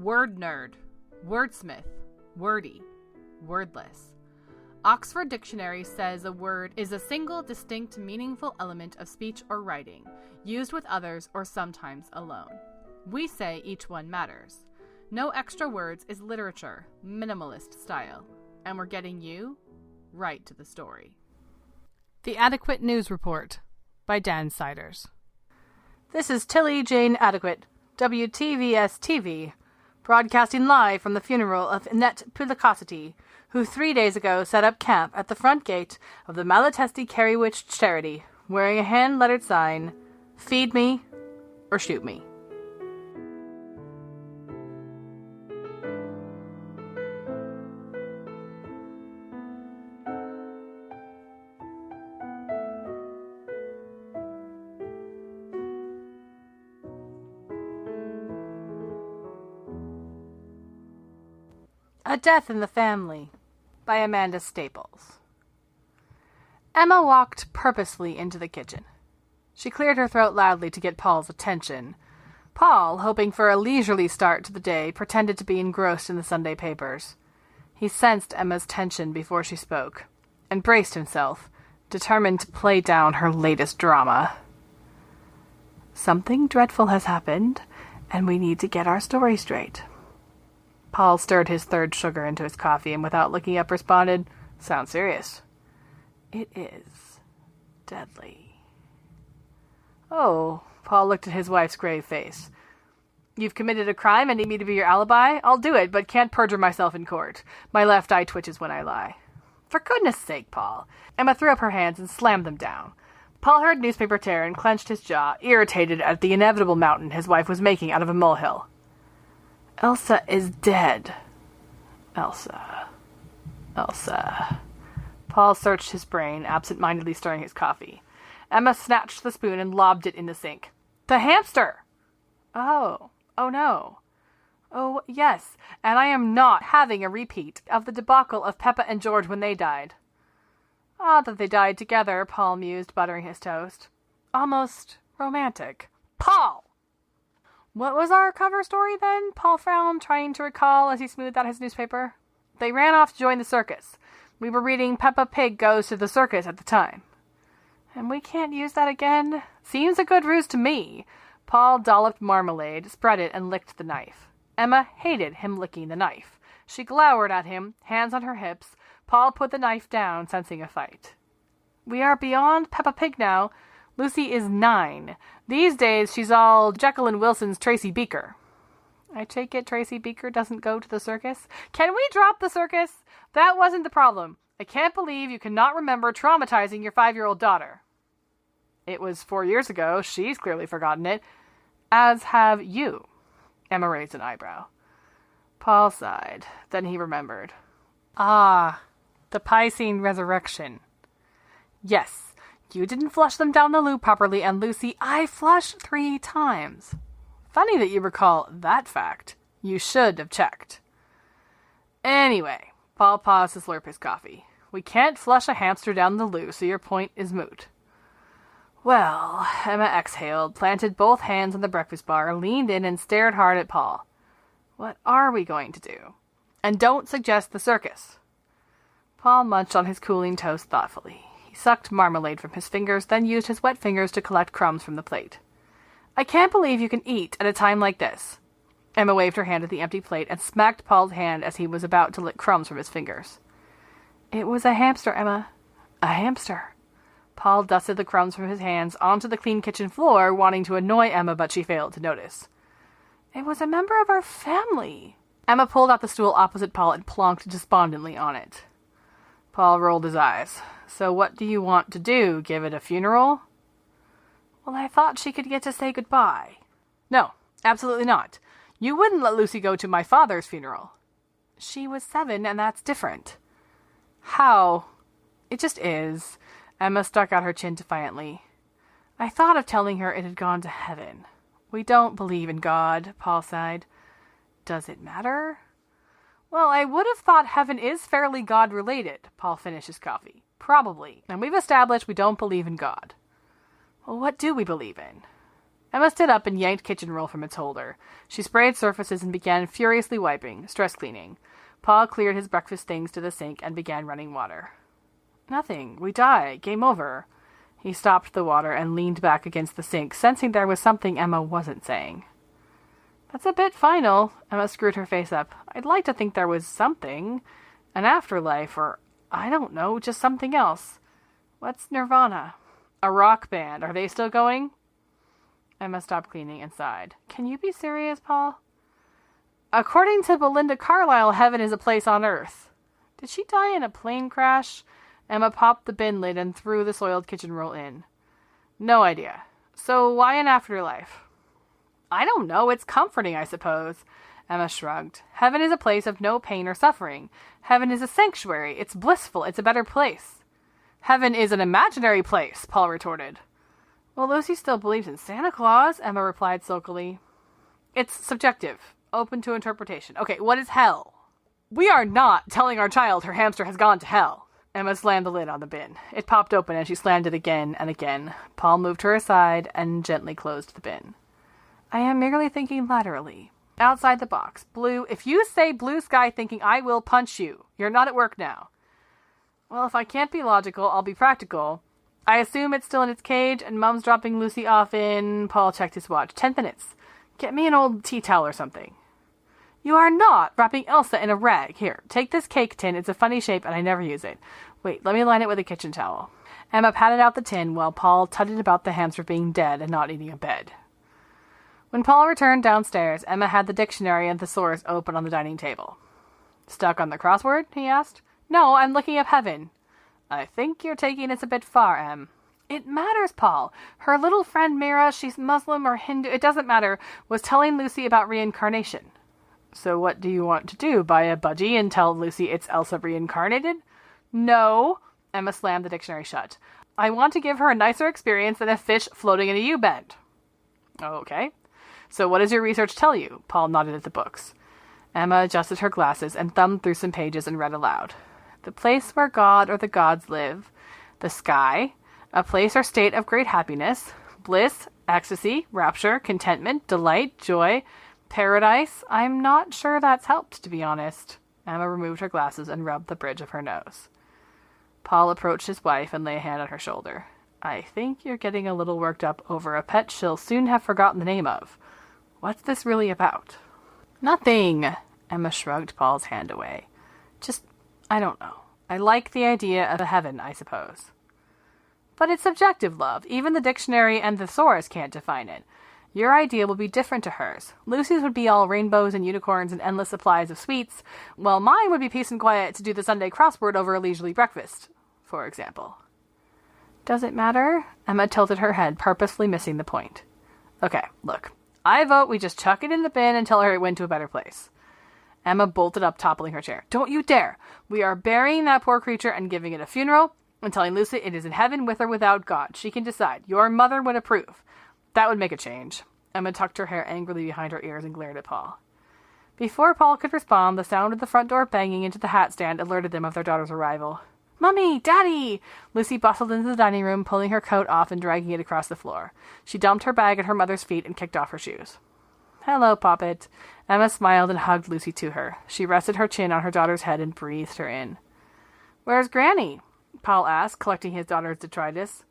word nerd, wordsmith, wordy, wordless. Oxford Dictionary says a word is a single, distinct, meaningful element of speech or writing, used with others or sometimes alone. We say each one matters. No extra words is literature, minimalist style. And we're getting you right to the story. The Adequate News Report by Dan Siders. This is Tilly Jane Adequate, WTVS-TV, broadcasting live from the funeral of Annette Pulicosity, who 3 days ago set up camp at the front gate of the Malatesti Kerrywitch charity, wearing a hand-lettered sign, "Feed me or shoot me." A Death in the Family by Amanda Staples. Emma walked purposefully into the kitchen. She cleared her throat loudly to get Paul's attention. Paul, hoping for a leisurely start to the day, pretended to be engrossed in the Sunday papers. He sensed Emma's tension before she spoke, and braced himself, determined to play down her latest drama. "Something dreadful has happened, and we need to get our story straight." Paul stirred his third sugar into his coffee and without looking up responded, "Sounds serious." "It is. Deadly." "Oh," Paul looked at his wife's grave face. "You've committed a crime and need me to be your alibi? I'll do it, but can't perjure myself in court. My left eye twitches when I lie." "For goodness sake, Paul." Emma threw up her hands and slammed them down. Paul heard newspaper tear and clenched his jaw, irritated at the inevitable mountain his wife was making out of a molehill. "Elsa is dead." Elsa. Paul searched his brain, absent-mindedly stirring his coffee. Emma snatched the spoon and lobbed it in the sink. "The hamster!" Oh no. "Oh, yes, and I am not having a repeat of the debacle of Peppa and George when they died." "Odd that they died together," Paul mused, buttering his toast. "Almost romantic." "Paul!" "What was our cover story, then?" Paul frowned, trying to recall as he smoothed out his newspaper. "They ran off to join the circus. We were reading Peppa Pig Goes to the Circus at the time." "And we can't use that again?" "Seems a good ruse to me." Paul dolloped marmalade, spread it, and licked the knife. Emma hated him licking the knife. She glowered at him, hands on her hips. Paul put the knife down, sensing a fight. "We are beyond Peppa Pig now. Lucy is 9. These days she's all Jekyll and Wilson's Tracy Beaker." "I take it Tracy Beaker doesn't go to the circus?" "Can we drop the circus? That wasn't the problem. I can't believe you cannot remember traumatizing your 5-year-old daughter." "It was 4 years ago. She's clearly forgotten it." "As have you." Emma raised an eyebrow. Paul sighed. Then he remembered. "Ah, the Piscine resurrection. Yes. You didn't flush them down the loo properly, and Lucy, I flushed 3 times. Funny that you recall that fact. You should have checked." "Anyway," Paul paused to slurp his coffee. "We can't flush a hamster down the loo, so your point is moot." "Well," Emma exhaled, planted both hands on the breakfast bar, leaned in and stared hard at Paul. "What are we going to do? And don't suggest the circus." Paul munched on his cooling toast thoughtfully. He sucked marmalade from his fingers, then used his wet fingers to collect crumbs from the plate. "I can't believe you can eat at a time like this." Emma waved her hand at the empty plate and smacked Paul's hand as he was about to lick crumbs from his fingers. "It was a hamster, Emma. A hamster." Paul dusted the crumbs from his hands onto the clean kitchen floor, wanting to annoy Emma, but she failed to notice. "It was a member of our family." Emma pulled out the stool opposite Paul and plonked despondently on it. Paul rolled his eyes. "So what do you want to do? Give it a funeral?" "Well, I thought she could get to say goodbye." "No, absolutely not. You wouldn't let Lucy go to my father's funeral." "She was 7, and that's different." "How?" "It just is." Emma stuck out her chin defiantly. "I thought of telling her it had gone to heaven." "We don't believe in God," Paul sighed. "Does it matter?" "Well, I would have thought heaven is fairly God-related," Paul finished his coffee. "Probably. And we've established we don't believe in God." "Well, what do we believe in?" Emma stood up and yanked kitchen roll from its holder. She sprayed surfaces and began furiously wiping, stress cleaning. Paul cleared his breakfast things to the sink and began running water. Nothing. We die. Game over. He stopped the water and leaned back against the sink, sensing there was something Emma wasn't saying. That's a bit final. Emma screwed her face up. I'd like to think there was something. An afterlife, or I don't know, just something else. What's Nirvana? A rock band. Are they still going? Emma stopped cleaning and sighed. Can you be serious, Paul? According to Belinda Carlisle, heaven is a place on earth. Did she die in a plane crash? Emma popped the bin lid and threw the soiled kitchen roll in. No idea. So why an afterlife? I don't know. It's comforting, I suppose. Emma shrugged. Heaven is a place of no pain or suffering. Heaven is a sanctuary. It's blissful. It's a better place. Heaven is an imaginary place, Paul retorted. Well, Lucy still believes in Santa Claus, Emma replied sulkily. It's subjective, open to interpretation. Okay, what is hell? We are not telling our child her hamster has gone to hell. Emma slammed the lid on the bin. It popped open and she slammed it again and again. Paul moved her aside and gently closed the bin. I am merely thinking laterally. Outside the box. Blue, if you say blue sky thinking, I will punch you. You're not at work now. Well, if I can't be logical, I'll be practical. I assume it's still in its cage and Mom's dropping Lucy off in... Paul checked his watch. 10 minutes. Get me an old tea towel or something. You are not wrapping Elsa in a rag. Here, take this cake tin. It's a funny shape and I never use it. Wait, let me line it with a kitchen towel. Emma patted out the tin while Paul tutted about the hamster being dead and not eating a bed. When Paul returned downstairs, Emma had the dictionary and thesaurus open on the dining table. Stuck on the crossword? He asked. No, I'm looking up heaven. I think you're taking this a bit far, Em. It matters, Paul. Her little friend Mira, she's Muslim or Hindu, it doesn't matter, was telling Lucy about reincarnation. So what do you want to do? Buy a budgie and tell Lucy it's Elsa reincarnated? No. Emma slammed the dictionary shut. I want to give her a nicer experience than a fish floating in a U-bend. Okay. So what does your research tell you? Paul nodded at the books. Emma adjusted her glasses and thumbed through some pages and read aloud. The place where God or the gods live. The sky. A place or state of great happiness. Bliss, ecstasy, rapture, contentment, delight, joy, paradise. I'm not sure that's helped, to be honest. Emma removed her glasses and rubbed the bridge of her nose. Paul approached his wife and lay a hand on her shoulder. I think you're getting a little worked up over a pet she'll soon have forgotten the name of. What's this really about? Nothing. Emma shrugged Paul's hand away. Just, I don't know. I like the idea of a heaven, I suppose. But it's subjective, love. Even the dictionary and the thesaurus can't define it. Your idea will be different to hers. Lucy's would be all rainbows and unicorns and endless supplies of sweets, while mine would be peace and quiet to do the Sunday crossword over a leisurely breakfast, for example. Does it matter? Emma tilted her head, purposely missing the point. Okay, look. I vote we just chuck it in the bin and tell her it went to a better place. Emma bolted up, toppling her chair. Don't you dare! We are burying that poor creature and giving it a funeral and telling Lucy it is in heaven with or without God. She can decide. Your mother would approve. That would make a change. Emma tucked her hair angrily behind her ears and glared at Paul. Before Paul could respond, the sound of the front door banging into the hat stand alerted them of their daughter's arrival. Mummy! Daddy! Lucy bustled into the dining room, pulling her coat off and dragging it across the floor. She dumped her bag at her mother's feet and kicked off her shoes. Hello, Poppet. Emma smiled and hugged Lucy to her. She rested her chin on her daughter's head and breathed her in. Where's Granny? Paul asked, collecting his daughter's detritus.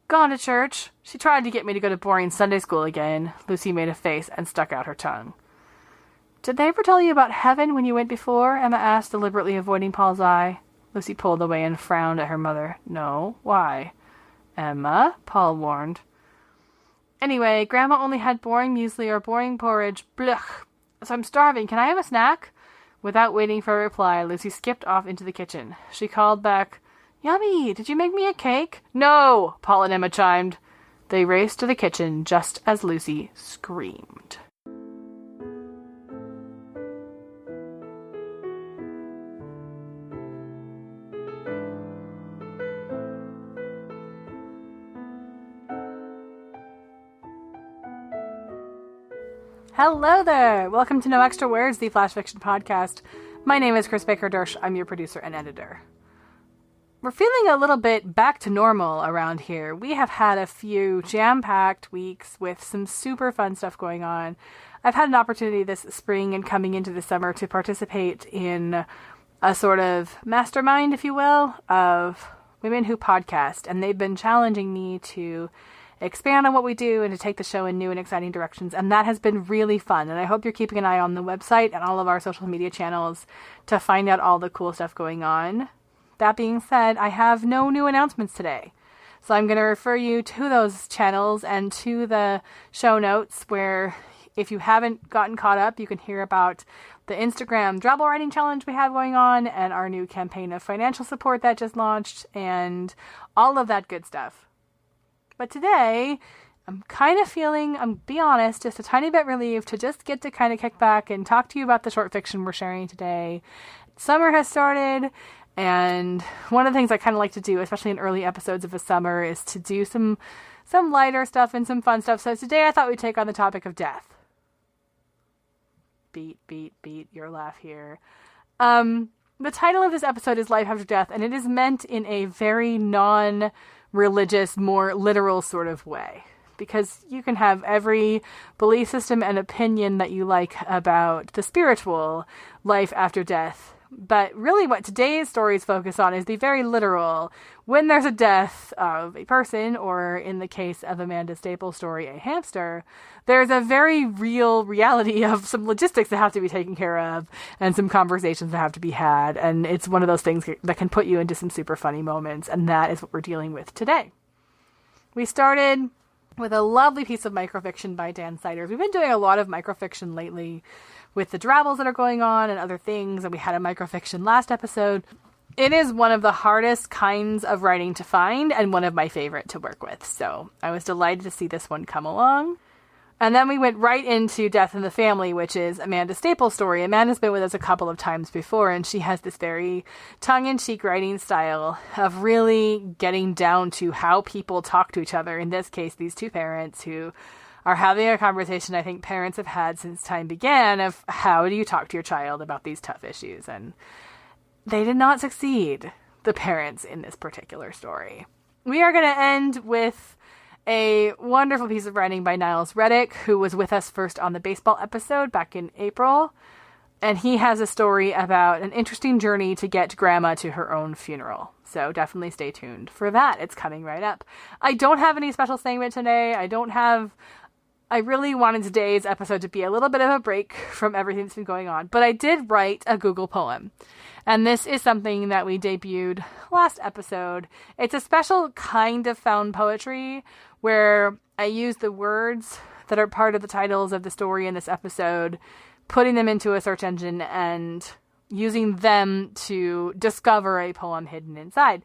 Gone to church. She tried to get me to go to boring Sunday school again. Lucy made a face and stuck out her tongue. Did they ever tell you about heaven when you went before? Emma asked, deliberately avoiding Paul's eye. Lucy pulled away and frowned at her mother. No, why? Emma, Paul warned. Anyway, Grandma only had boring muesli or boring porridge. Blech. So I'm starving. Can I have a snack? Without waiting for a reply, Lucy skipped off into the kitchen. She called back, Yummy! Did you make me a cake? No! Paul and Emma chimed. They raced to the kitchen just as Lucy screamed. Hello there! Welcome to No Extra Words, the Flash Fiction Podcast. My name is Chris Baker-Dersch. I'm your producer and editor. we're feeling a little bit back to normal around here. We have had a few jam-packed weeks with some super fun stuff going on. I've had an opportunity this spring and coming into the summer to participate in a sort of mastermind, if you will, of women who podcast, and they've been challenging me to expand on what we do and to take the show in new and exciting directions, and that has been really fun. And I hope you're keeping an eye on the website and all of our social media channels to find out all the cool stuff going on. That being said, I have no new announcements today. So I'm going to refer you to those channels and to the show notes where, if you haven't gotten caught up, you can hear about the Instagram Drabble Writing Challenge we have going on and our new campaign of financial support that just launched and all of that good stuff. But today, I'm kind of feeling, be honest, just a tiny bit relieved to just get to kind of kick back and talk to you about the short fiction we're sharing today. Summer has started. And one of the things I kind of like to do, especially in early episodes of a summer, is to do some lighter stuff and some fun stuff. So today I thought we'd take on the topic of death. Beat your laugh here. The title of this episode is Life After Death, and it is meant in a very non-religious, more literal sort of way. Because you can have every belief system and opinion that you like about the spiritual life after death. But really what today's stories focus on is the very literal, when there's a death of a person, or in the case of Amanda Staples' story, a hamster, there's a very real reality of some logistics that have to be taken care of and some conversations that have to be had. And it's one of those things that can put you into some super funny moments. And that is what we're dealing with today. We started with a lovely piece of microfiction by Dan Siders. We've been doing a lot of microfiction lately with the Drabbles that are going on and other things, and we had a microfiction last episode. It is one of the hardest kinds of writing to find and one of my favorite to work with, so I was delighted to see this one come along. And then we went right into Death in the Family, which is Amanda Staples' story. Amanda's been with us a couple of times before, and she has this very tongue-in-cheek writing style of really getting down to how people talk to each other. In this case, these two parents who are having a conversation I think parents have had since time began of how do you talk to your child about these tough issues. And they did not succeed, the parents in this particular story. We are going to end with a wonderful piece of writing by Niles Reddick, who was with us first on the baseball episode back in April. And he has a story about an interesting journey to get Grandma to her own funeral. So definitely stay tuned for that. It's coming right up. I don't have any special segment today. I really wanted today's episode to be a little bit of a break from everything that's been going on. But I did write a Google poem. And this is something that we debuted last episode. It's a special kind of found poetry where I use the words that are part of the titles of the story in this episode, putting them into a search engine and using them to discover a poem hidden inside.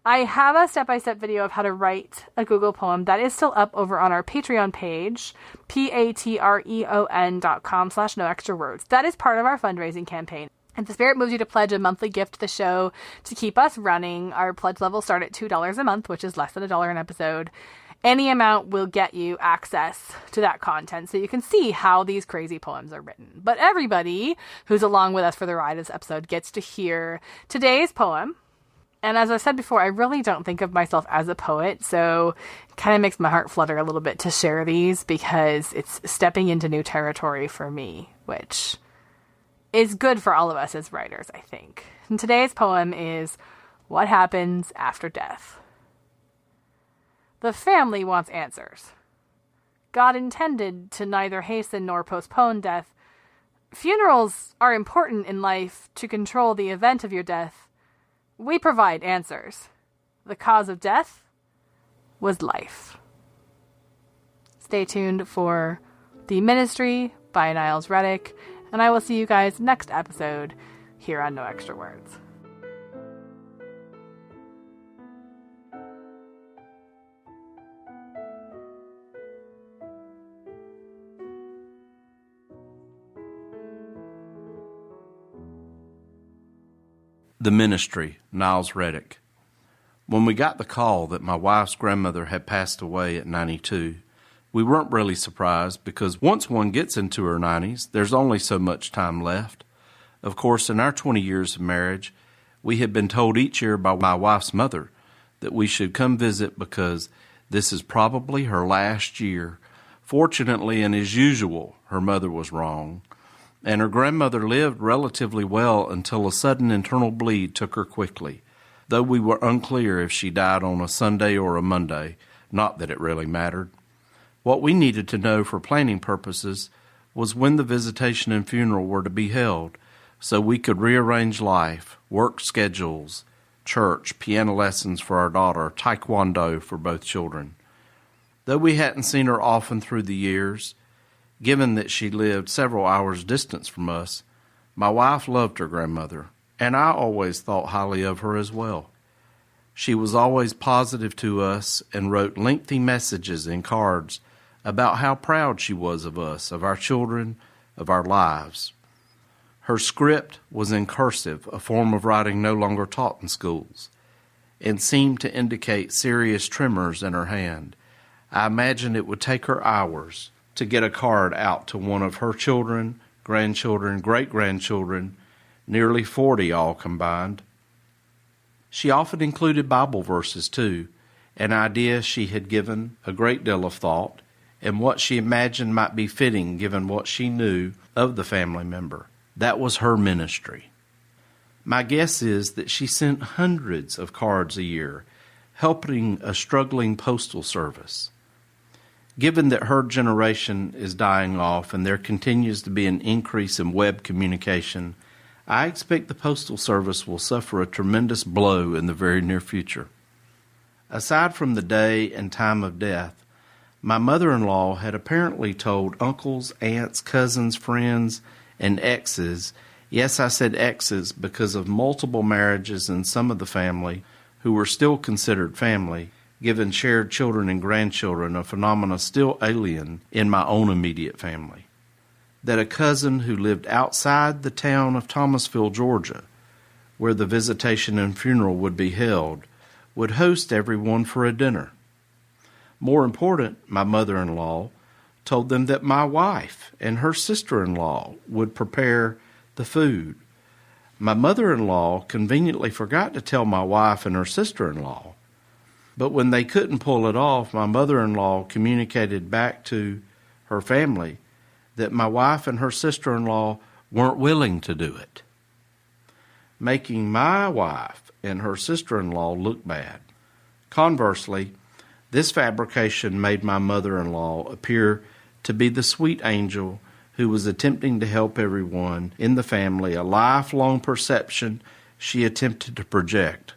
I have a step-by-step video of how to write a Google poem that is still up over on our Patreon page, patreon.com/noextrawords. That is part of our fundraising campaign. If the spirit moves you to pledge a monthly gift to the show to keep us running, our pledge levels start at $2 a month, which is less than $1 an episode. Any amount will get you access to that content so you can see how these crazy poems are written. But everybody who's along with us for the ride of this episode gets to hear today's poem. And as I said before, I really don't think of myself as a poet, so it kind of makes my heart flutter a little bit to share these because it's stepping into new territory for me, which is good for all of us as writers, I think. And today's poem is What Happens After Death. The family wants answers. God intended to neither hasten nor postpone death. Funerals are important in life to control the event of your death. We provide answers. The cause of death was life. Stay tuned for The Ministry by Niles Reddick, and I will see you guys next episode here on No Extra Words. The Ministry, Niles Reddick. When we got the call that my wife's grandmother had passed away at 92, we weren't really surprised because once one gets into her 90s, there's only so much time left. Of course, in our 20 years of marriage, We had been told each year by my wife's mother that we should come visit because this is probably her last year. Fortunately, and as usual, her mother was wrong, and her grandmother lived relatively well until a sudden internal bleed took her quickly, though we were unclear if she died on a Sunday or a Monday, not that it really mattered. What we needed to know for planning purposes was when the visitation and funeral were to be held, so we could rearrange life, work schedules, church, piano lessons for our daughter, taekwondo for both children. Though we hadn't seen her often through the years, given that she lived several hours' distance from us, my wife loved her grandmother, and I always thought highly of her as well. She was always positive to us and wrote lengthy messages and cards about how proud she was of us, of our children, of our lives. Her script was in cursive, a form of writing no longer taught in schools, and seemed to indicate serious tremors in her hand. I imagined it would take her hours to get a card out to one of her children, grandchildren, great-grandchildren, nearly 40 all combined. She often included Bible verses, too, an idea she had given a great deal of thought, and what she imagined might be fitting given what she knew of the family member. That was her ministry. My guess is that she sent hundreds of cards a year, helping a struggling postal service. Given that her generation is dying off and there continues to be an increase in web communication, I expect the Postal Service will suffer a tremendous blow in the very near future. Aside from the day and time of death, my mother-in-law had apparently told uncles, aunts, cousins, friends, and exes, yes, I said exes because of multiple marriages in some of the family who were still considered family, given shared children and grandchildren, a phenomena still alien in my own immediate family, that a cousin who lived outside the town of Thomasville, Georgia, where the visitation and funeral would be held, would host everyone for a dinner. More important, my mother-in-law told them that my wife and her sister-in-law would prepare the food. My mother-in-law conveniently forgot to tell my wife and her sister-in-law, but when they couldn't pull it off, my mother-in-law communicated back to her family that my wife and her sister-in-law weren't willing to do it, making my wife and her sister-in-law look bad. Conversely, this fabrication made my mother-in-law appear to be the sweet angel who was attempting to help everyone in the family, a lifelong perception she attempted to project.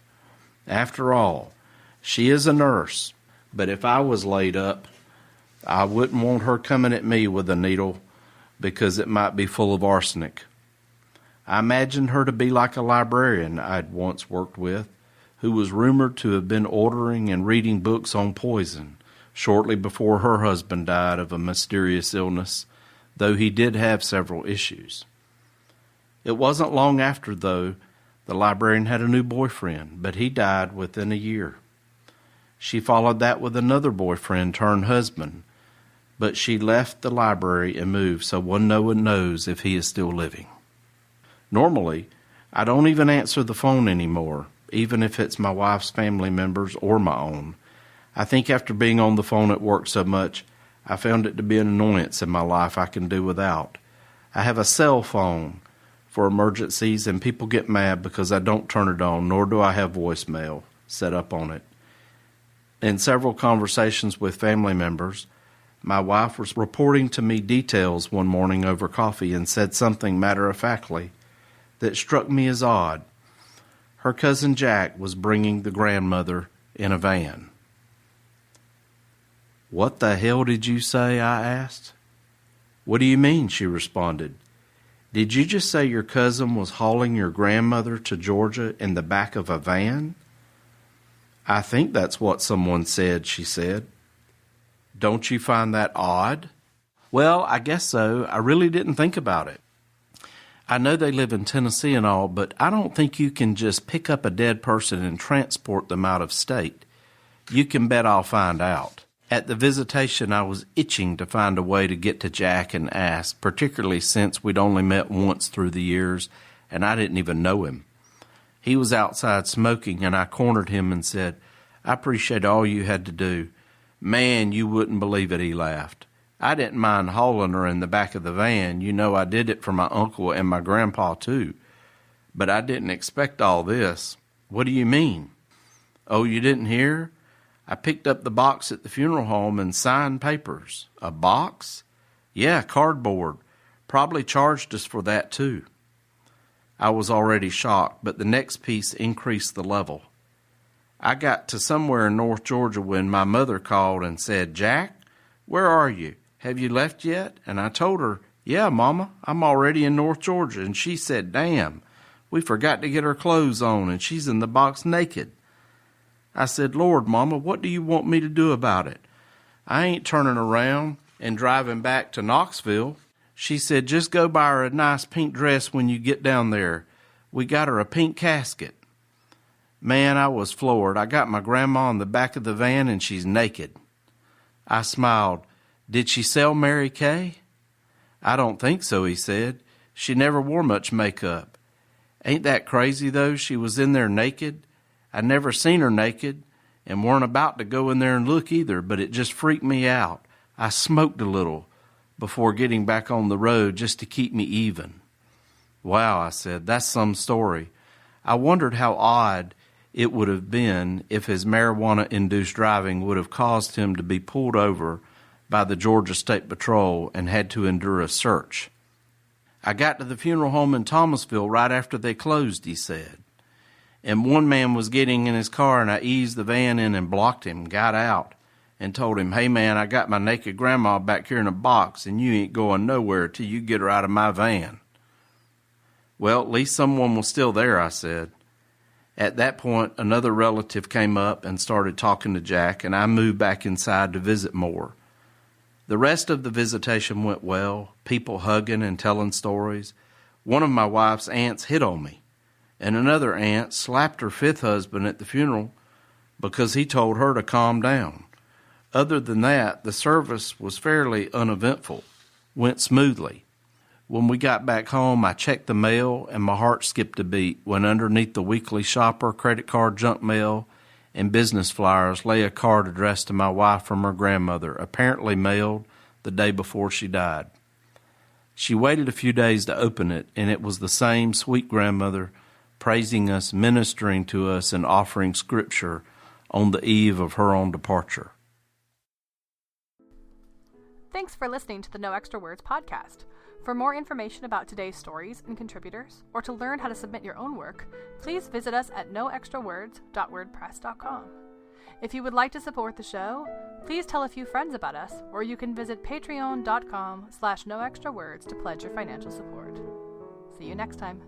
After all, she is a nurse, but if I was laid up, I wouldn't want her coming at me with a needle because it might be full of arsenic. I imagined her to be like a librarian I'd once worked with, who was rumored to have been ordering and reading books on poison shortly before her husband died of a mysterious illness, though he did have several issues. It wasn't long after, though, the librarian had a new boyfriend, but he died within a year. She followed that with another boyfriend turned husband, but she left the library and moved so no one knows if he is still living. Normally, I don't even answer the phone anymore, even if it's my wife's family members or my own. I think after being on the phone at work so much, I found it to be an annoyance in my life I can do without. I have a cell phone for emergencies, and people get mad because I don't turn it on, nor do I have voicemail set up on it. In several conversations with family members, my wife was reporting to me details one morning over coffee and said something matter-of-factly that struck me as odd. Her cousin Jack was bringing the grandmother in a van. "What the hell did you say?" I asked. "What do you mean?" she responded. "Did you just say your cousin was hauling your grandmother to Georgia in the back of a van?" "I think that's what someone said," she said. "Don't you find that odd?" "Well, I guess so. I really didn't think about it. I know they live in Tennessee and all, but I don't think you can just pick up a dead person and transport them out of state. You can bet I'll find out." At the visitation, I was itching to find a way to get to Jack and ask, particularly since we'd only met once through the years, and I didn't even know him. He was outside smoking, and I cornered him and said, "I appreciate all you had to do." "Man, you wouldn't believe it," he laughed. "I didn't mind hauling her in the back of the van. You know I did it for my uncle and my grandpa, too. But I didn't expect all this." "What do you mean?" "Oh, you didn't hear? I picked up the box at the funeral home and signed papers." "A box?" "Yeah, cardboard. Probably charged us for that, too." I was already shocked, but the next piece increased the level. I got to somewhere in North Georgia when my mother called and said, "Jack, where are you? Have you left yet?" And I told her, "Yeah, Mama, I'm already in North Georgia." And she said, "Damn, we forgot to get her clothes on, and she's in the box naked." I said, "Lord, Mama, what do you want me to do about it? I ain't turning around and driving back to Knoxville." She said, "Just go buy her a nice pink dress when you get down there. We got her a pink casket." Man, I was floored. I got my grandma in the back of the van, and she's naked. I smiled. "Did she sell Mary Kay?" "I don't think so," he said. "She never wore much makeup." Ain't that crazy, though? She was in there naked. I'd never seen her naked, and weren't about to go in there and look either, but it just freaked me out. I smoked a little before getting back on the road just to keep me even. "Wow," I said, "that's some story." I wondered how odd it would have been if his marijuana-induced driving would have caused him to be pulled over by the Georgia State Patrol and had to endure a search. "I got to the funeral home in Thomasville right after they closed," he said. "And one man was getting in his car, and I eased the van in and blocked him, got out, and told him, 'Hey, man, I got my naked grandma back here in a box, and you ain't going nowhere till you get her out of my van.'" "Well, at least someone was still there," I said. At that point, another relative came up and started talking to Jack, and I moved back inside to visit more. The rest of the visitation went well, people hugging and telling stories. One of my wife's aunts hit on me, and another aunt slapped her fifth husband at the funeral because he told her to calm down. Other than that, the service was fairly uneventful, went smoothly. When we got back home, I checked the mail, and my heart skipped a beat when underneath the weekly shopper, credit card, junk mail, and business flyers lay a card addressed to my wife from her grandmother, apparently mailed the day before she died. She waited a few days to open it, and it was the same sweet grandmother praising us, ministering to us, and offering scripture on the eve of her own departure. Thanks for listening to the No Extra Words podcast. For more information about today's stories and contributors, or to learn how to submit your own work, please visit us at noextrawords.wordpress.com. If you would like to support the show, please tell a few friends about us, or you can visit patreon.com/noextrawords to pledge your financial support. See you next time.